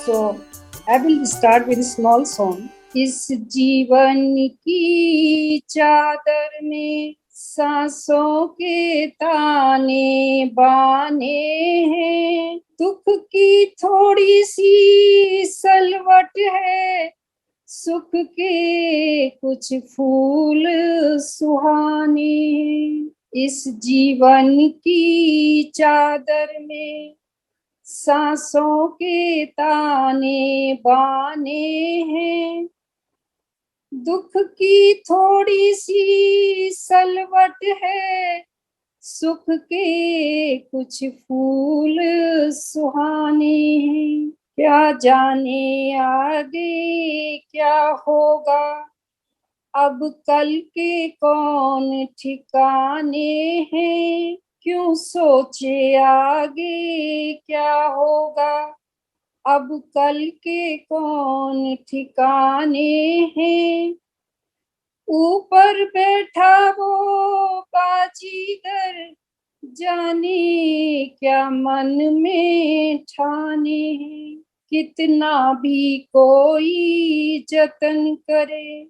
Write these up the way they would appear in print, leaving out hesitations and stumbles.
So I will start with a small song. इस जीवन की चादर में सांसों के ताने बाने हैं, दुख की थोड़ी सी सलवट है, सुख के कुछ फूल सुहाने हैं। इस जीवन की चादर में सांसों के ताने बाने हैं, दुख की थोड़ी सी सलवट है, सुख के कुछ फूल सुहाने हैं। क्या जाने आगे क्या होगा, अब कल के कौन ठिकाने हैं, क्यों सोचे आगे क्या होगा, अब कल के कौन ठिकाने हैं। ऊपर बैठा वो बाजीगर, जाने क्या मन में ठाने हैं। कितना भी कोई जतन करे,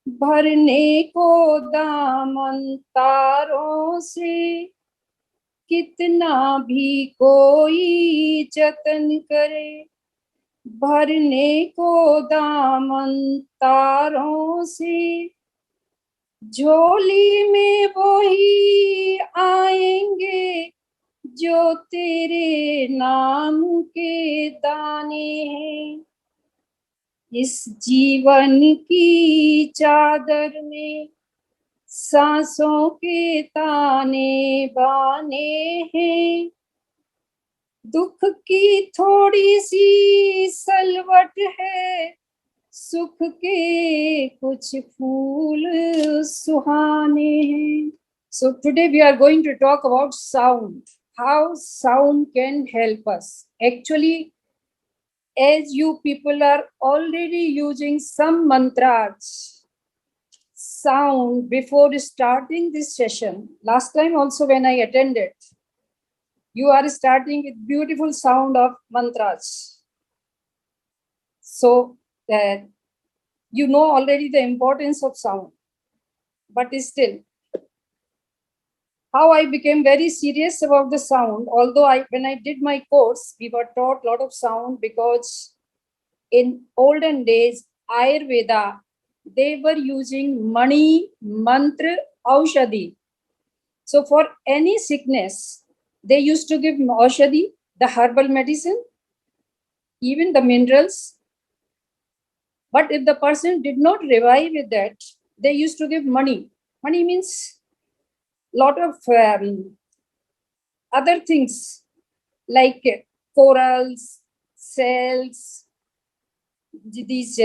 भरने को दामन तारों से, कितना भी कोई जतन करे, भरने को दामन तारों से, झोली में वो ही आएंगे जो तेरे नाम के दाने हैं। इस जीवन की चादर में सांसों के ताने बाने हैं, दुख की थोड़ी सी सलवट है, सुख के कुछ फूल सुहाने हैं. So today we are going to talk about sound, how sound can help us. Actually, as you people are already using some mantras, sound before starting this session, last time also when I attended, you are starting with beautiful sound of mantras. So you know already the importance of sound, but still, how I became very serious about the sound, although when I did my course, we were taught a lot of sound because in olden days, Ayurveda, they were using mani, mantra, aushadhi. So for any sickness, they used to give aushadhi, the herbal medicine, even the minerals. But if the person did not revive with that, they used to give money. Money means lot of other things like corals, cells, these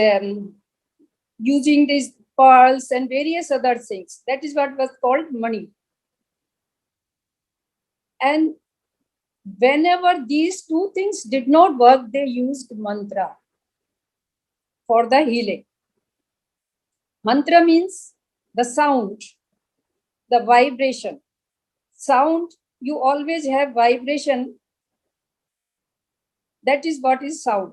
using these pearls and various other things. That is what was called money. And whenever these two things did not work, they used mantra for the healing. Mantra means the sound, the vibration. Sound, you always have vibration. That is what is sound.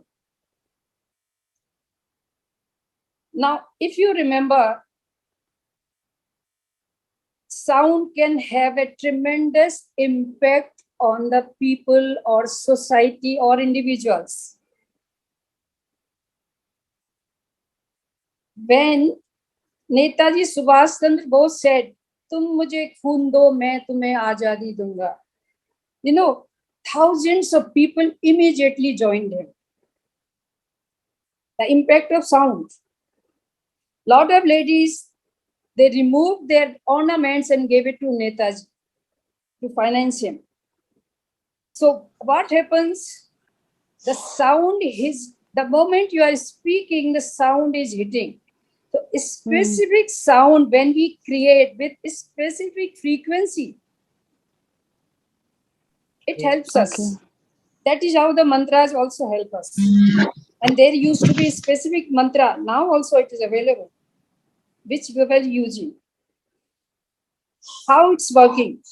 Now, if you remember, sound can have a tremendous impact on the people or society or individuals. When Netaji Subhash Chandra Bose said, "तुम मुझे खून दो, मैं तुम्हें आजादी दूंगा," you know, thousands of people immediately joined him. The impact of sound. Lot of ladies, they removed their ornaments and gave it to Netaji to finance him. So what happens? The sound is, the moment you are speaking, the sound is hitting. So a specific sound, when we create with a specific frequency, it helps us. That is how the mantras also help us. And there used to be a specific mantra. Now also it is available, which we were using. How it's working?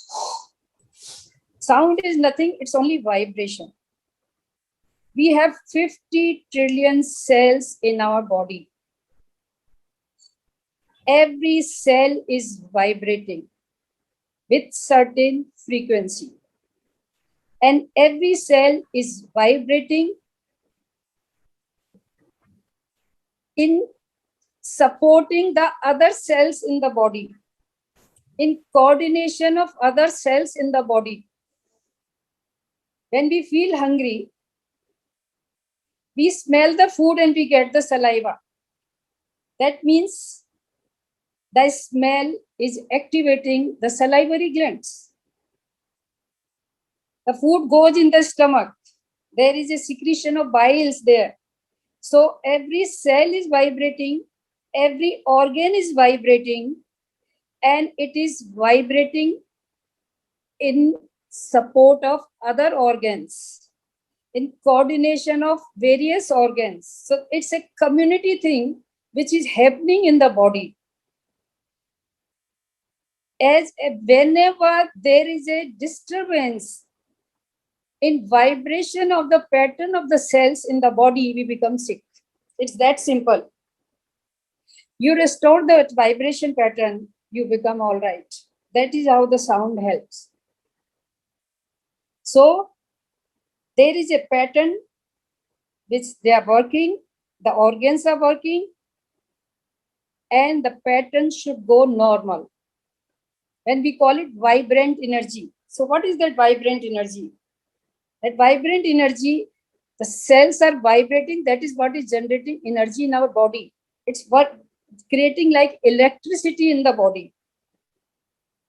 Sound is nothing, it's only vibration. We have 50 trillion cells in our body. Every cell is vibrating with certain frequency. And every cell is vibrating in supporting the other cells in the body, in coordination of other cells in the body. When we feel hungry, we smell the food and we get the saliva. That means the smell is activating the salivary glands. The food goes in the stomach. There is a secretion of biles there. So every cell is vibrating, every organ is vibrating, and it is vibrating in support of other organs, in coordination of various organs. So it's a community thing which is happening in the body. Whenever there is a disturbance in vibration of the pattern of the cells in the body, we become sick. It's that simple. You restore the vibration pattern, you become all right. That is how the sound helps. So there is a pattern which they are working, the organs are working, and the pattern should go normal. And we call it vibrant energy. So what is that vibrant energy? That vibrant energy, the cells are vibrating, that is what is generating energy in our body. It's what creating like electricity in the body.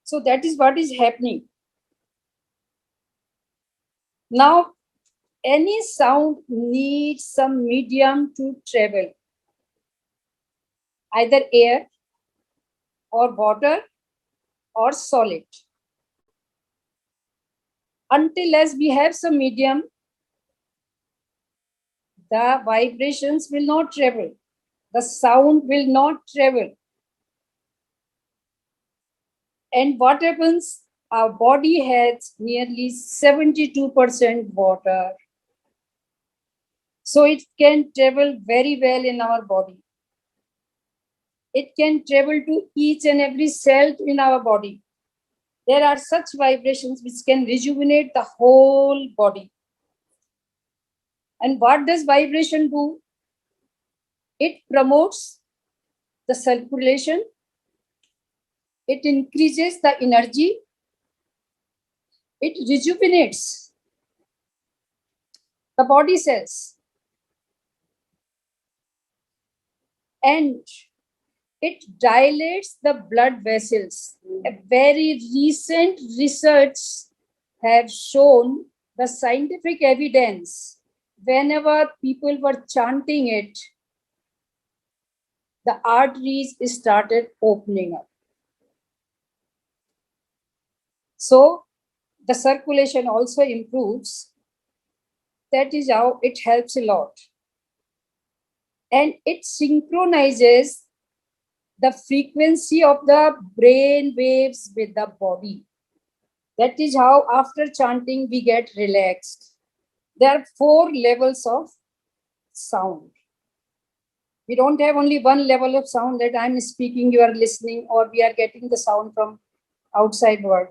So that is what is happening. Now, any sound needs some medium to travel, either air or water or solid. Until as we have some medium, the vibrations will not travel. The sound will not travel. And what happens? Our body has nearly 72% water. So it can travel very well in our body. It can travel to each and every cell in our body. There are such vibrations which can rejuvenate the whole body. And what does vibration do? It promotes the circulation. It increases the energy. It rejuvenates the body cells. And it dilates the blood vessels. A very recent research have shown the scientific evidence. Whenever people were chanting it, the arteries started opening up. So the circulation also improves. That is how it helps a lot. And it synchronizes the frequency of the brain waves with the body. That is how after chanting we get relaxed. There are 4 levels of sound. We don't have only one level of sound that I'm speaking, you are listening, or we are getting the sound from outside world.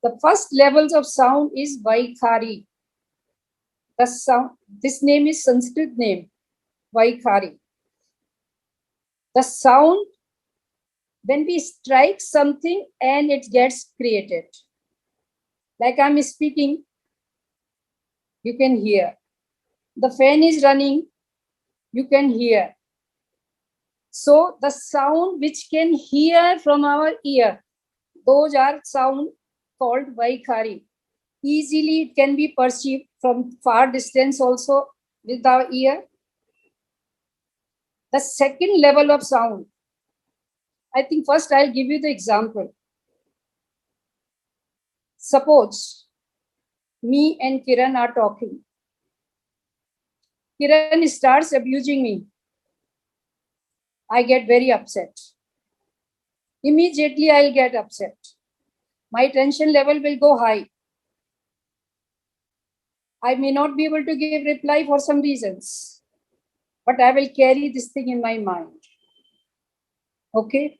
The first levels of sound is Vaikhari. The sound, this name is Sanskrit name, Vaikhari. The sound, when we strike something and it gets created. Like I'm speaking, you can hear. The fan is running, you can hear. So the sound which can hear from our ear, those are sound called Vaikhari. Easily it can be perceived from far distance also with our ear. The second level of sound, I think first I'll give you the example. Suppose me and Kiran are talking. Kiran starts abusing me. I get very upset. Immediately I'll get upset. My tension level will go high. I may not be able to give reply for some reasons, but I will carry this thing in my mind. Okay.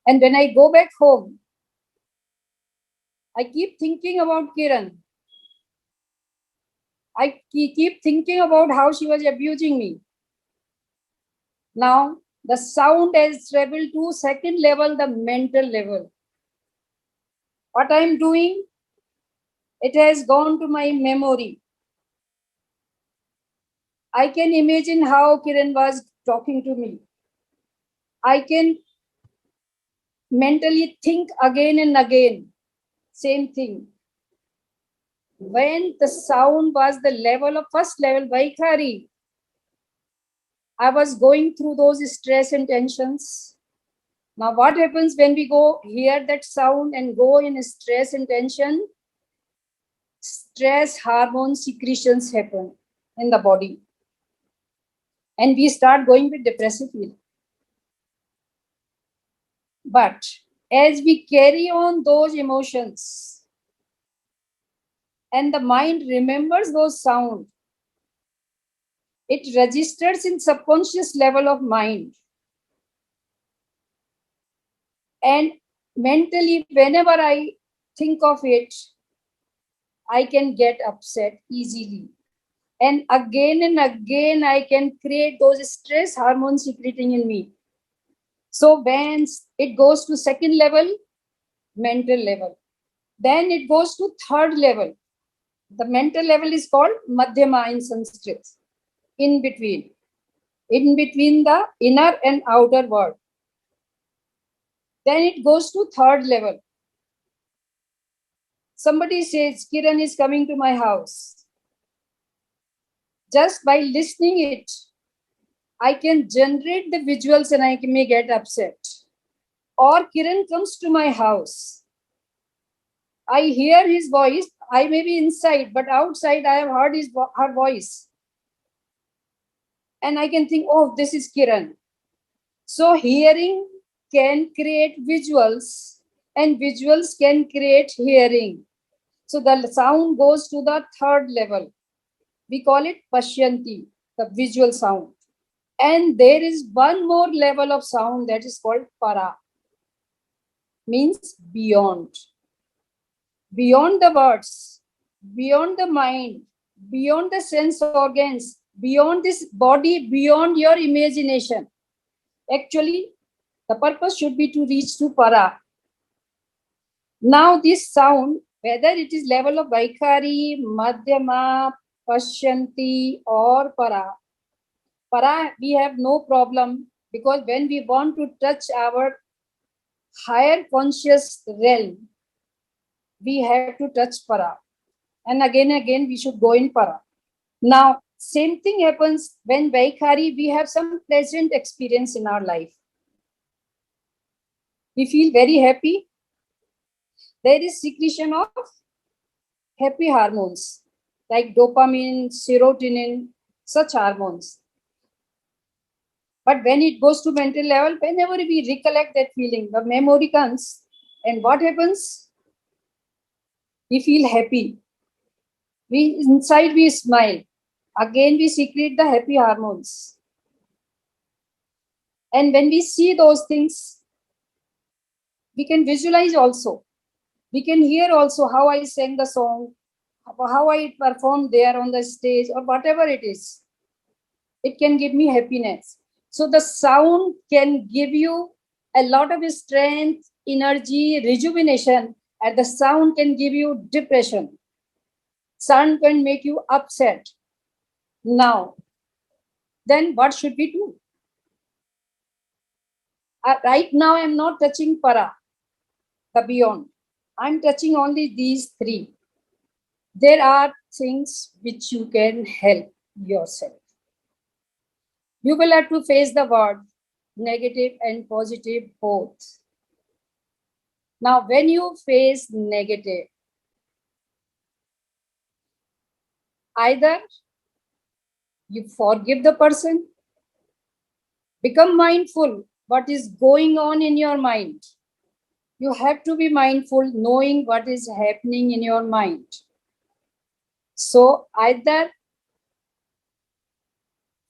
And when I go back home, I keep thinking about Kiran. I keep thinking about how she was abusing me. Now, the sound has traveled to second level, the mental level. What I'm doing, it has gone to my memory. I can imagine how Kiran was talking to me. I can mentally think again and again, same thing. When the sound was the level of first level, Vaikhari, I was going through those stress and tensions. Now, what happens when we go hear that sound and go in stress and tension? Stress hormone secretions happen in the body. And we start going with depressive feeling. But as we carry on those emotions and the mind remembers those sounds, it registers in subconscious level of mind. And mentally, whenever I think of it, I can get upset easily. And again, I can create those stress hormones secreting in me. So when it goes to second level, mental level, then it goes to third level. The mental level is called Madhyama in Sanskrit, in between the inner and outer world. Then it goes to third level. Somebody says, Kiran is coming to my house. Just by listening it, I can generate the visuals and I may get upset. Or Kiran comes to my house. I hear his voice. I may be inside, but outside I have heard her voice. And I can think, oh, this is Kiran. So hearing can create visuals and visuals can create hearing. So the sound goes to the third level. We call it Pashyanti, the visual sound. And there is one more level of sound that is called Para, means beyond. Beyond the words, beyond the mind, beyond the sense organs, beyond this body, beyond your imagination. Actually, the purpose should be to reach to Para. Now this sound, whether it is level of Vaikhari, Madhyama, Pashyanti or Para, we have no problem, because when we want to touch our higher conscious realm, we have to touch Para. And again, we should go in Para. Now, same thing happens when Vaikhari, we have some pleasant experience in our life. We feel very happy. There is secretion of happy hormones like dopamine, serotonin, such hormones. But when it goes to mental level, whenever we recollect that feeling, the memory comes, and what happens? We feel happy. Inside we smile. Again, we secrete the happy hormones. And when we see those things, we can visualize also. We can hear also how I sang the song, how I performed there on the stage, or whatever it is. It can give me happiness. So the sound can give you a lot of strength, energy, rejuvenation, and the sound can give you depression. Sound can make you upset. Now, then what should we do? Right now, I'm not touching Para, the beyond. I'm touching only these three. There are things which you can help yourself. You will have to face the world, negative and positive both. Now, when you face negative, either you forgive the person, become mindful what is going on in your mind. You have to be mindful knowing what is happening in your mind. So either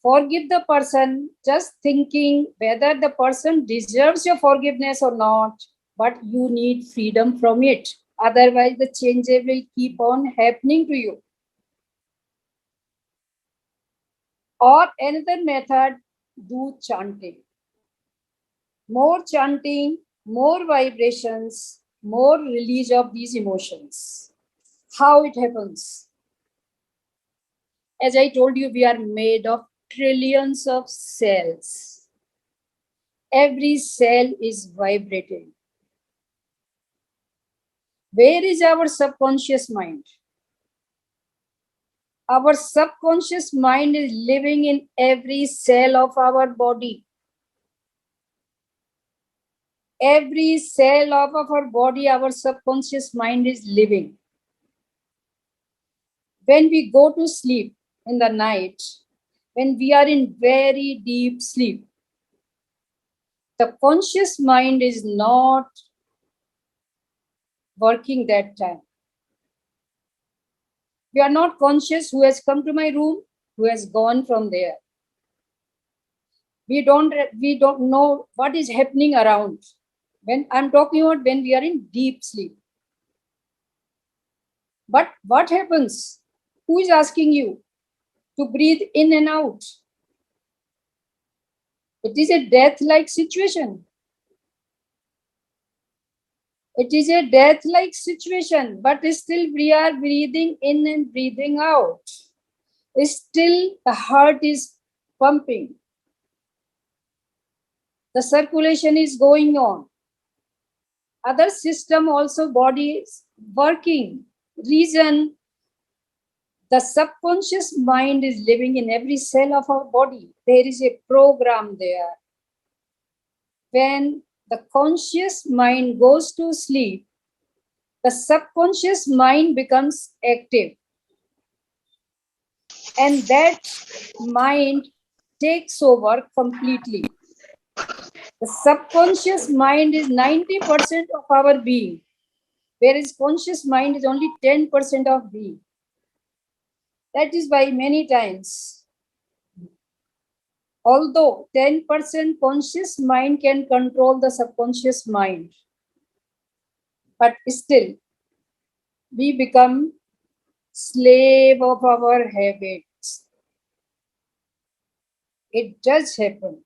forgive the person, just thinking whether the person deserves your forgiveness or not, but you need freedom from it. Otherwise, the change will keep on happening to you. Or another method, do chanting. More chanting, more vibrations, more release of these emotions. How it happens? As I told you, we are made of trillions of cells. Every cell is vibrating. Where is our subconscious mind? Our subconscious mind is living in every cell of our body. Every cell of our body, our subconscious mind is living. When we go to sleep in the night, when we are in very deep sleep, the conscious mind is not working that time. We are not conscious who has come to my room, who has gone from there. We don't know what is happening around. When I'm talking about when we are in deep sleep. But what happens? Who is asking you to breathe in and out? It is a death-like situation. It is a death-like situation, but still we are breathing in and breathing out. Still the heart is pumping. The circulation is going on. Other system also body is working. Reason, the subconscious mind is living in every cell of our body. There is a program there. When the conscious mind goes to sleep, the subconscious mind becomes active. And that mind takes over completely. The subconscious mind is 90% of our being, whereas conscious mind is only 10% of being. That is why many times, although 10% conscious mind can control the subconscious mind, but still we become slave of our habits. It does happen.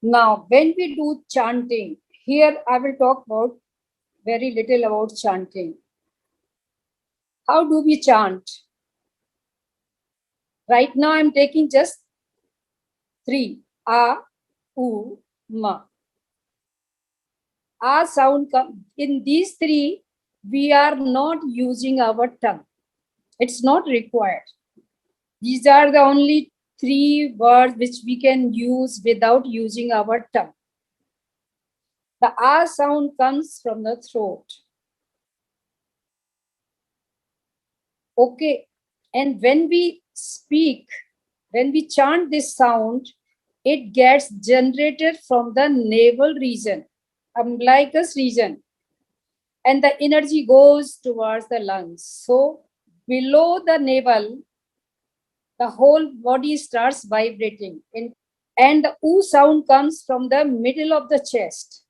Now, when we do chanting, here I will talk about very little about chanting. How do we chant? Right now, I'm taking just three: a, u, ma. A sound in these three, we are not using our tongue. It's not required. These are the only three words which we can use without using our tongue. The A sound comes from the throat. Okay. And when we speak, when we chant this sound, it gets generated from the navel region, umbilicus region, and the energy goes towards the lungs. So below the navel, the whole body starts vibrating. And the oo sound comes from the middle of the chest.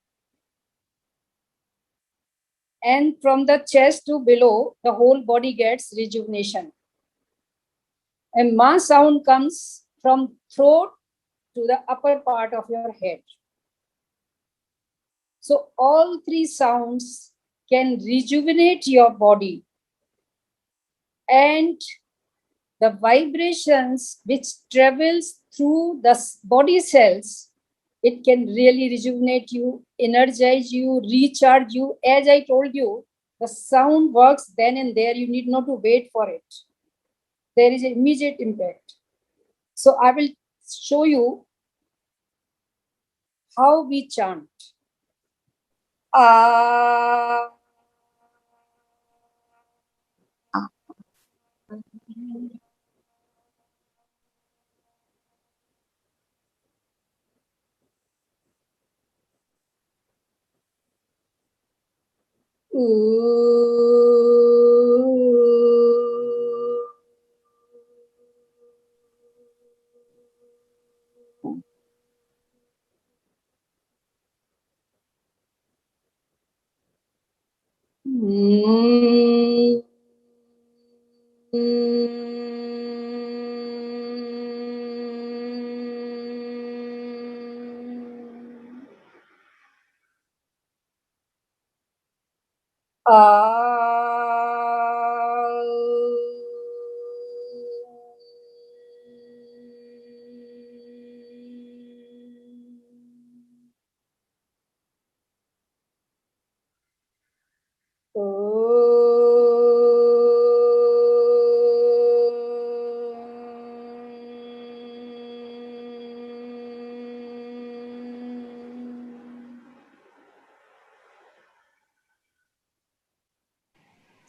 And from the chest to below, the whole body gets rejuvenation. And ma sound comes from throat to the upper part of your head. So all three sounds can rejuvenate your body, and the vibrations which travels through the body cells, it can really rejuvenate you, energize you, recharge you. As I told you, the sound works then and there. You need not to wait for it. There is an immediate impact. So I will show you how we chant. Ah. Ooh.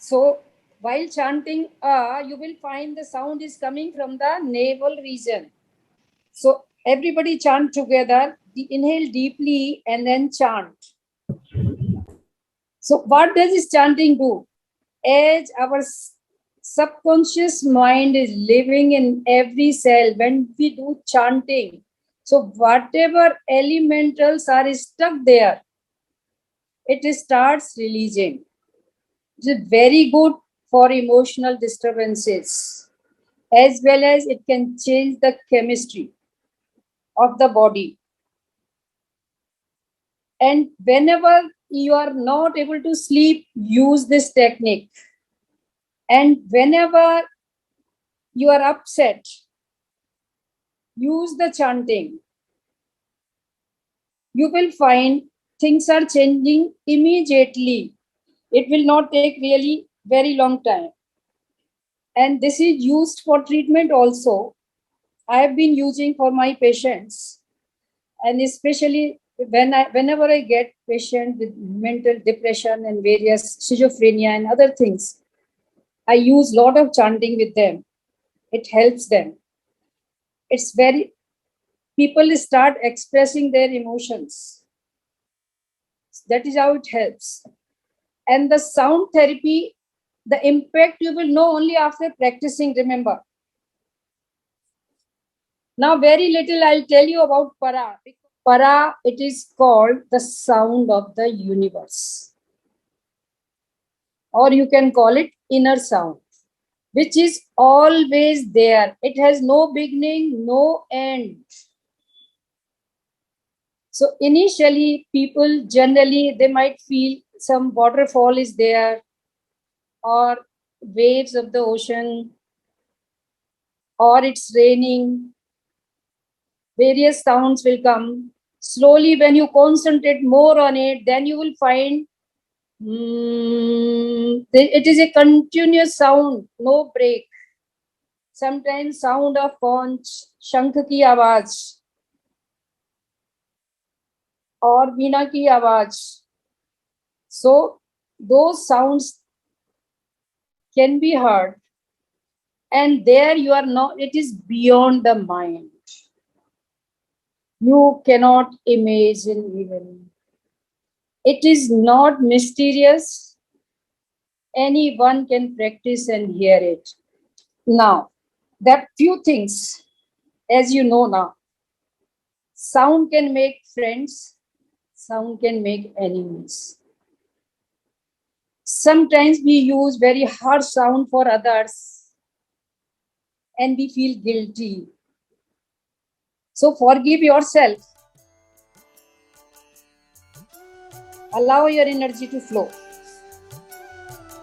So while chanting you will find the sound is coming from the navel region. So everybody chant together, inhale deeply and then chant. So what does this chanting do? As our subconscious mind is living in every cell when we do chanting, so whatever elementals are stuck there, it starts releasing. It is very good for emotional disturbances, as well as it can change the chemistry of the body. And whenever you are not able to sleep, use this technique. And whenever you are upset, use the chanting. You will find things are changing immediately. It will not take really very long time. And this is used for treatment also. I have been using for my patients, and especially whenever I get patient with mental depression and various schizophrenia and other things, I use lot of chanting with them. It helps them. It's very, people start expressing their emotions. That is how it helps. And the sound therapy, the impact you will know only after practicing, remember. Now, very little I'll tell you about para. Para, it is called the sound of the universe. Or you can call it inner sound, which is always there. It has no beginning, no end. So initially, people generally, they might feel some waterfall is there or waves of the ocean or it's raining. Various sounds will come. Slowly, when you concentrate more on it, then you will find it is a continuous sound, no break. Sometimes sound of conch, शंख की आवाज और वीणा की आवाज. So those sounds can be heard, and there you are not, it is beyond the mind. You cannot imagine even. It is not mysterious. Anyone can practice and hear it. Now, there are few things, as you know now. Sound can make friends, sound can make enemies. Sometimes we use very harsh sound for others and we feel guilty. So forgive yourself. Allow your energy to flow.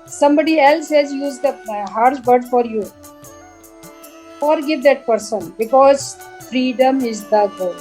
Somebody else has used the harsh word for you. Forgive that person because freedom is the goal.